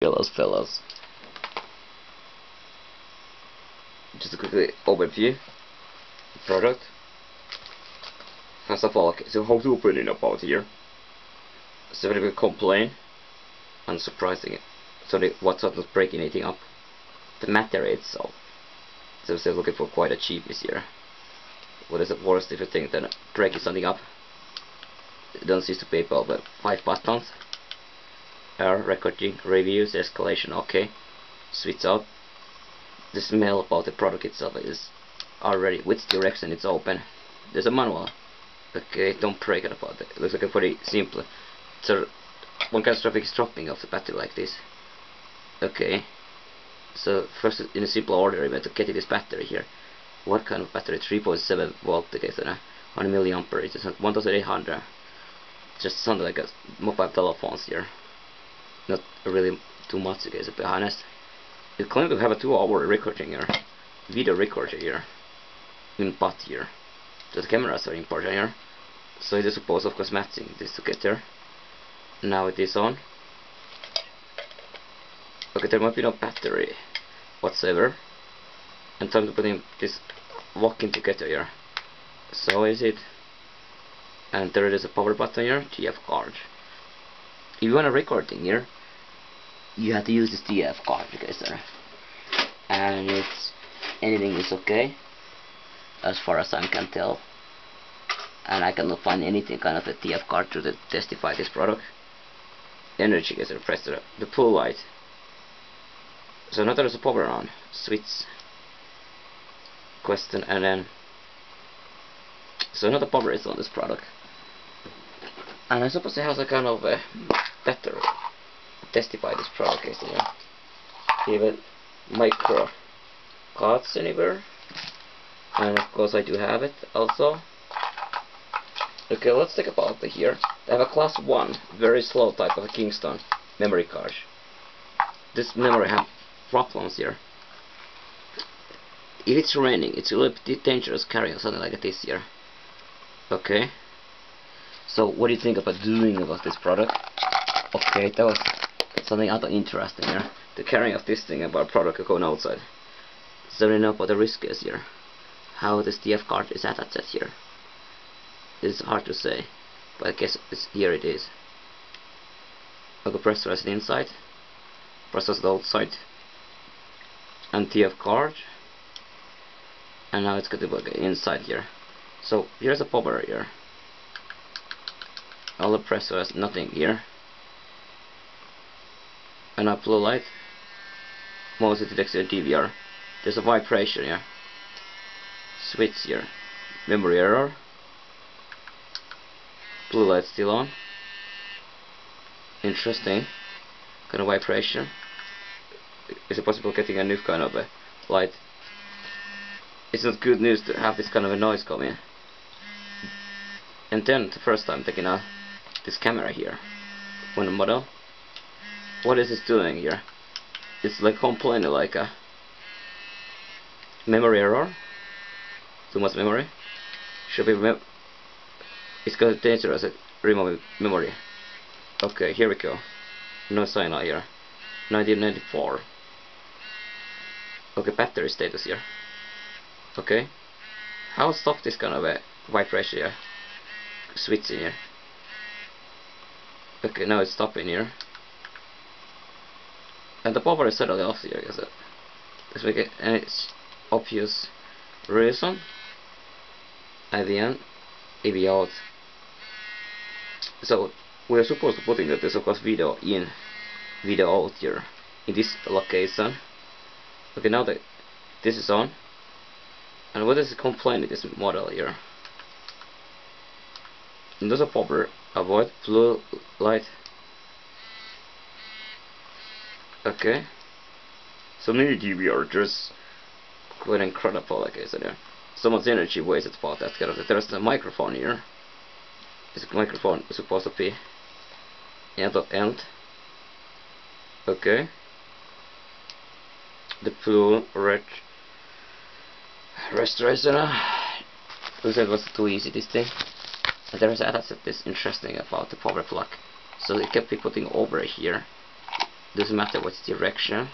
Fellas, just a quick overview the product. First of all, okay, so how to open it about here. So when we complain, unsurprising, so what's not breaking anything up, the material itself. So we're looking for quite a cheap this year. What is the worst if you think that breaking something up? Don't use the paper, but 5 buttons. Recording, reviews, escalation, okay. Switch out. The smell about the product itself is already, which direction it's open. There's a manual. Okay, don't break it about it. It looks like a pretty simple. So one catastrophic is dropping off the battery like this. Okay. So first in a simple order we have to get this battery here. What kind of battery? 3.7 volt, okay, so 100 milliampere. It's 1800. Just sounded like a mobile telephones here. Not really too much, okay, to be honest. It claims to have a 2-hour recording here, video recorder here, input here. So the cameras are important here. So it is supposed, of course, matching this together. Now it is on. Okay, there might be no battery whatsoever. And time to put in this locking together here. So is it. And there is a power button here, TF card. If you want a recording here, you have to use this TF card, guys, there. And it's anything is okay, as far as I can tell. And I cannot find anything kind of a TF card to testify this product. Energy, guys, press the pull light. So now there is a power on switch. Question, and then so another power is on this product. And I suppose it has a kind of a battery testify this product, is there. Even micro cards anywhere. And of course I do have it also. Okay, let's think about it here. I have a class 1, very slow type of a Kingston memory card. This memory have problems here. If it's raining, it's a little bit dangerous carrying something like this here. Okay. So what do you think about doing about this product? Okay, that was something other interesting here. The carrying of this thing about product going outside. So we know what the risk is here. How this TF card is attached here. It's hard to say, but I guess here it is. Okay, pressurize the inside, pressurize the outside, and TF card. And now it's going to be inside here. So here's a power here. All the pressure has nothing here. And a blue light. Mostly detects the DVR. There's a vibration here. Switch here. Memory error. Blue light still on. Interesting. Kind of vibration. Is it possible getting a new kind of a light? It's not good news to have this kind of a noise coming. And then the first time taking out this camera here, one model. What is this doing here? It's like complaining like a memory error. Too much memory. Should be it's kind of dangerous at removing memory. Okay, here we go. No sign out here. 1994. Okay, battery status here. Okay. How stop this kind of a vibration here? Switch in here. Okay, now it's stopping here. And the power is suddenly off here, is it? Let's make it any obvious reason. At the end, AV out. So we are supposed to putting that there's of course video in, video out here in this location. Okay, now that this is on. And what is the complaint in this model here? And there's a power, avoid blue light. Okay. So many DVR, just quite incredible, like I said there. So much energy wasted about that kind of. There's the microphone here. This microphone is supposed to be at the end. Okay. The blue red restoration. Looks like it was too easy, this thing. And there is attached this interesting about the power plug. So it kept be putting over here. Doesn't matter what direction,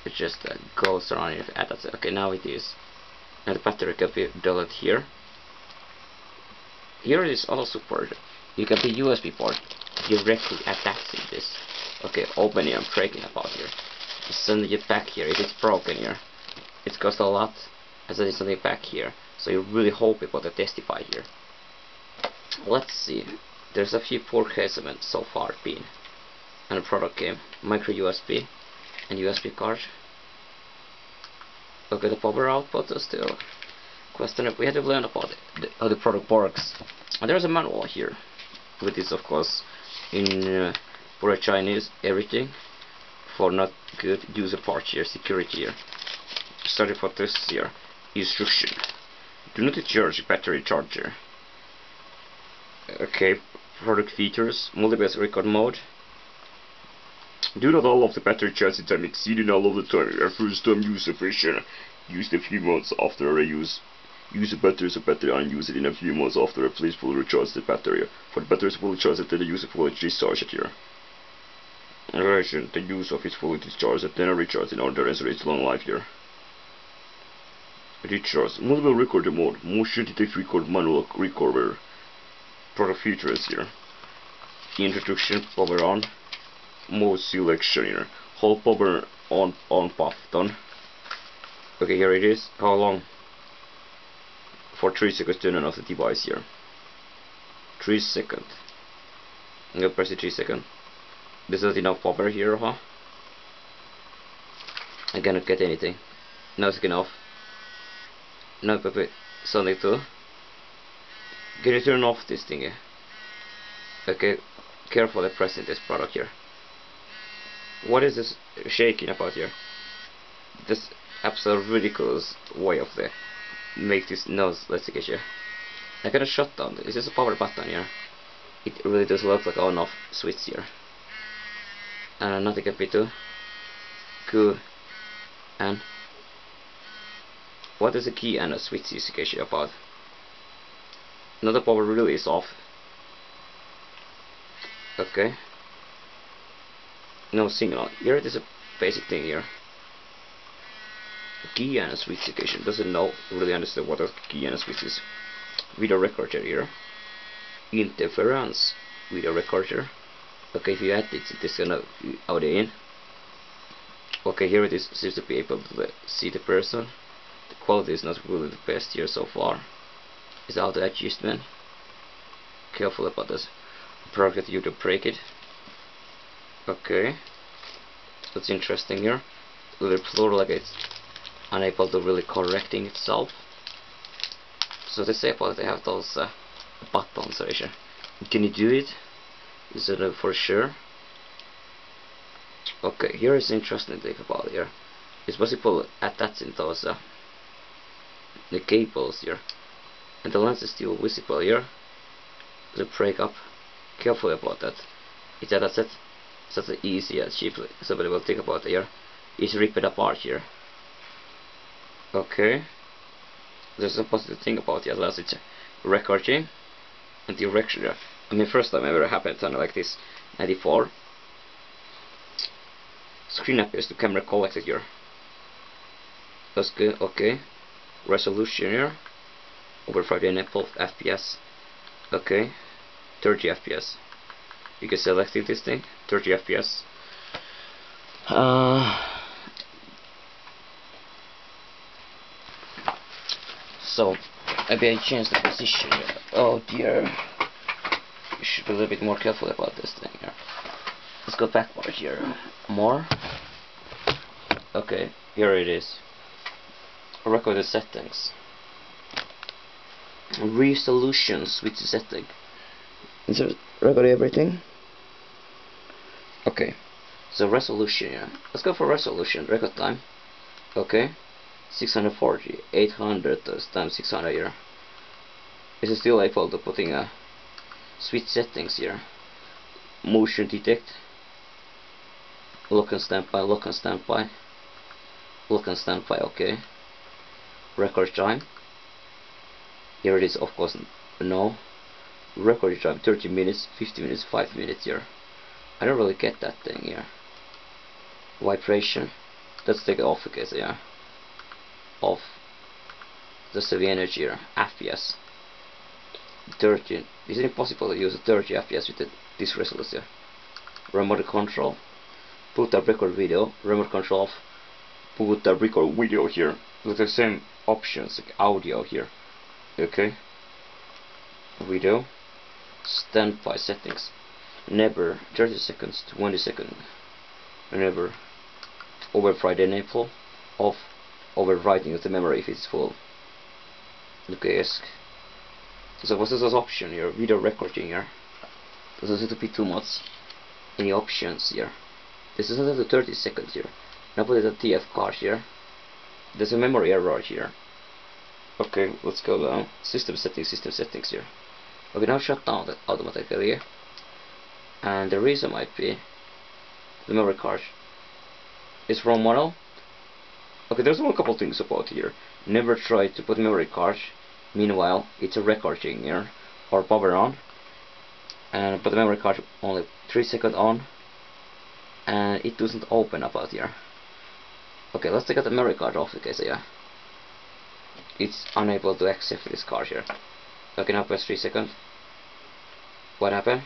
it just goes around it. That's it. Okay, now it is. Now the battery can be deleted here. Here it is also supported. You can be USB port directly attaching this. Okay, open here and breaking about here. Send it back here. It is broken here. It cost a lot, and send something back here. So you really hope people to testify here. Let's see. There's a few port casements so far been, and the product came micro USB and USB card. Okay, the power output is still questionable. We had to learn about how the product works. And there's a manual here, with this of course in for Chinese everything for not good user part here, security here. Study for this here. Instruction: do not charge battery charger. Okay, product features: multi-base record mode. Do not allow the battery charging time exceeding all of the time. Your first time use sufficient. Use a few months after a use. Use the battery so battery unused in a few months after. Please fully recharge the battery. For the battery is fully charged, then the user fully discharge it here. Duration: the use of it fully discharged, then a recharge in order to ensure its long life here. Recharge: multiple recorder mode, motion detect record, manual recorder. Product features here. Introduction: power on. Mode selection here. Hold power on button. Okay, here it is. How long? For 3 seconds turn on off the device here. 3 seconds. I'm gonna press it 3 seconds. This is enough power here, huh? I cannot get anything. Now it's enough. Now Pepe, something too. Can you turn off this thing here? Okay, carefully pressing this product here. What is this shaking about here? This absolute ridiculous way of the make this noise. Let's see here. I got a shutdown. Is this a power button here? It really does look like on off switch here. And nothing can be too good. And what is the key and a switch is about? Another power really is off. Okay. No signal. Here it is a basic thing here. Key and a switch occasion. Doesn't know really understand what a key and a switch is. Video recorder here. Interference video recorder. Okay, if you add it, this gonna audio in. Okay, here it is. Seems to be able to see the person. The quality is not really the best here so far. It's auto adjustment. Careful about this. Product you to break it. Okay, that's interesting here. A little plural, like it's unable to really correcting itself. So they say about they have those buttons right here. Can you do it? Is it for sure? Okay, here is interesting thing about here. It's possible attaching those the cables here, and the lens is still visible here. The break up. Careful about that. It's attached. Such an easy and cheap. Somebody will think about here. It's ripped apart here. Okay. There's a positive thing about the Atlas. It's recording and direction. I mean, first time ever happened something like this. 94. Screen appears to camera collected here. That's good. Okay. Resolution here. Over 5 FPS. Okay. 30 FPS. You can select this thing. 30 FPS. So maybe I changed the position here. Oh dear. You should be a little bit more careful about this thing here. Let's go backward here. More. Okay, here it is. Record the settings. Resolution switch setting. Is it record everything? Okay. So resolution here. Let's go for resolution. Record time. Okay. 640, 800 times 600 here. Is it still able to putting a switch settings here? Motion detect. Lock and standby, lock and standby. Lock and standby, okay. Record time. Here it is, of course, no. Record time 30 minutes, 50 minutes, 5 minutes here. I don't really get that thing here. vibration. Let's take it off because yeah, off. Just the energy here, FPS 30. Is it possible to use a 30 FPS with this resolution? Remote control. Put the record video. Remote control off. Put the record video here. With the same options like audio here. Okay. Video. Standby settings. Never 30 seconds, 20 seconds. Never. Override enable. Off. Overwriting of the memory if it's full. Okay, yes. So what's this option here? Video recording here. This is to be too much. Any options here? This is another 30 seconds here. Now put it a TF card here. There's a memory error here. Okay, let's go down. System settings here. Okay, now shut down that automatically. And the reason might be the memory card is wrong model. Okay, there's a couple things about here. Never try to put memory card. Meanwhile, it's a recording here, or power on, and put the memory card only 3 seconds on, and it doesn't open up out here. Okay, let's take out the memory card off because yeah, it's unable to accept this card here. Okay, now press 3 seconds. What happened?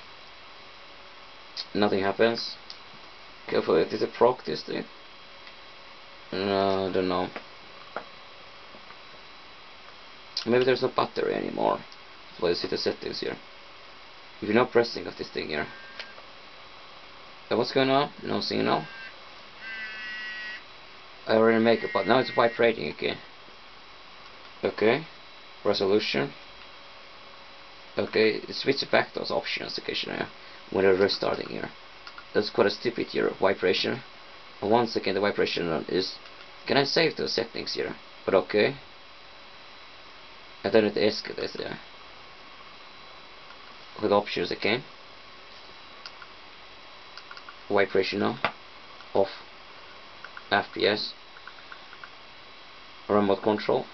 Nothing happens. Careful, it is a proc this thing. No, I don't know. Maybe there's no battery anymore. So let's see the settings here. If you're not pressing of this thing here. So what's going on? No signal. I already make it, but now it's vibrating again. Okay. Resolution. Okay, switch back those options occasionally when you're restarting here. That's quite a stupid here. Vibration. And once again the vibration is. Can I save those settings here? But okay. I don't need to ask this there. With options again. Vibration on. Off. FPS. Remote control.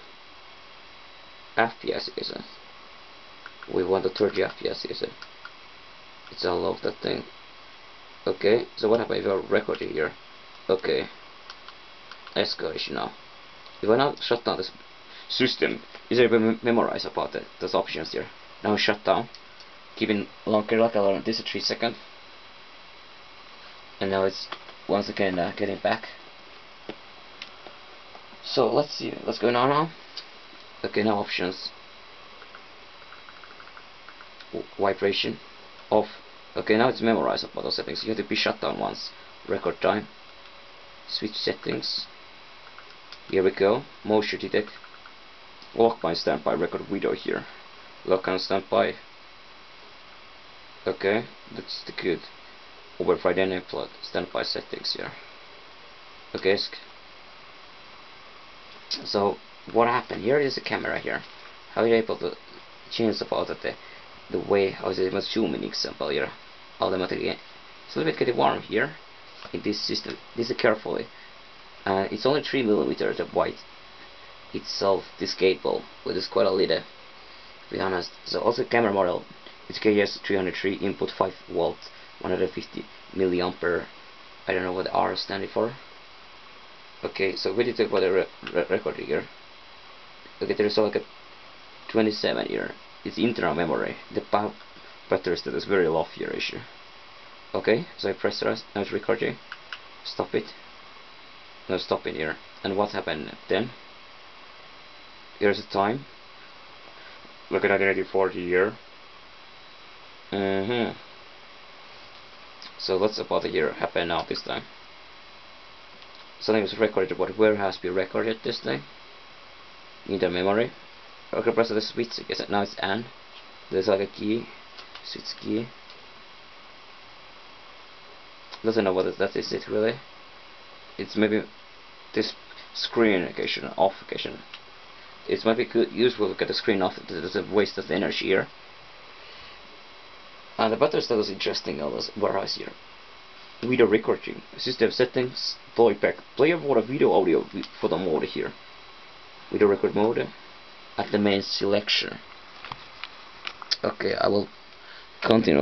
FPS is it? We want the 30 FPS is it? It's all of that thing. Okay, so what happens if I record it here? Okay. Escalation now. If I now shut down this system, is able to memorize about those options here. Now shut down. Keeping longer like alarm. This is 3 seconds. And now it's once again getting back. So let's see what's going on now. Okay, now options. Vibration. Off. Okay, now it's memorized about those settings. You have to be shut down once. Record time. Switch settings. Here we go. Motion detect. Lock by standby. Record video here. Lock and standby. Okay, that's the good. Override and upload. Standby settings here. Okay. So what happened? Here is the camera here. How are you able to change about the way how is it zooming example here automatically? It's a little bit getting warm here in this system. This is carefully. It's only 3mm of white itself. This cable, which is quite a little, to be honest. So also camera model. It's KS 303 input 5 volt 150 milliampere. I don't know what the R is standing for. Okay, so we did talk about the record here. Okay, there is like a 27 here. It's internal memory. The battery state is very low here issue. Okay, so I press rest. Now it's recording. Stop it. No, stop it here. And what happened then? Here's the time. Look at 1940 here. So what's about the year happen now this time? Something was recorded, but where has been recorded this time? In the memory. Okay, press the switch. I guess now it's AND. There's like a key, switch key. Doesn't know what that is. It really. It's maybe this screen occasion off occasion. It might be good, useful to get the screen off. There's a waste of the energy here. And the battery status is interesting. All this warehouse here. Video recording, system settings, playback, player for video audio for the mode here. Video record mode at the main selection. Okay, I will continue.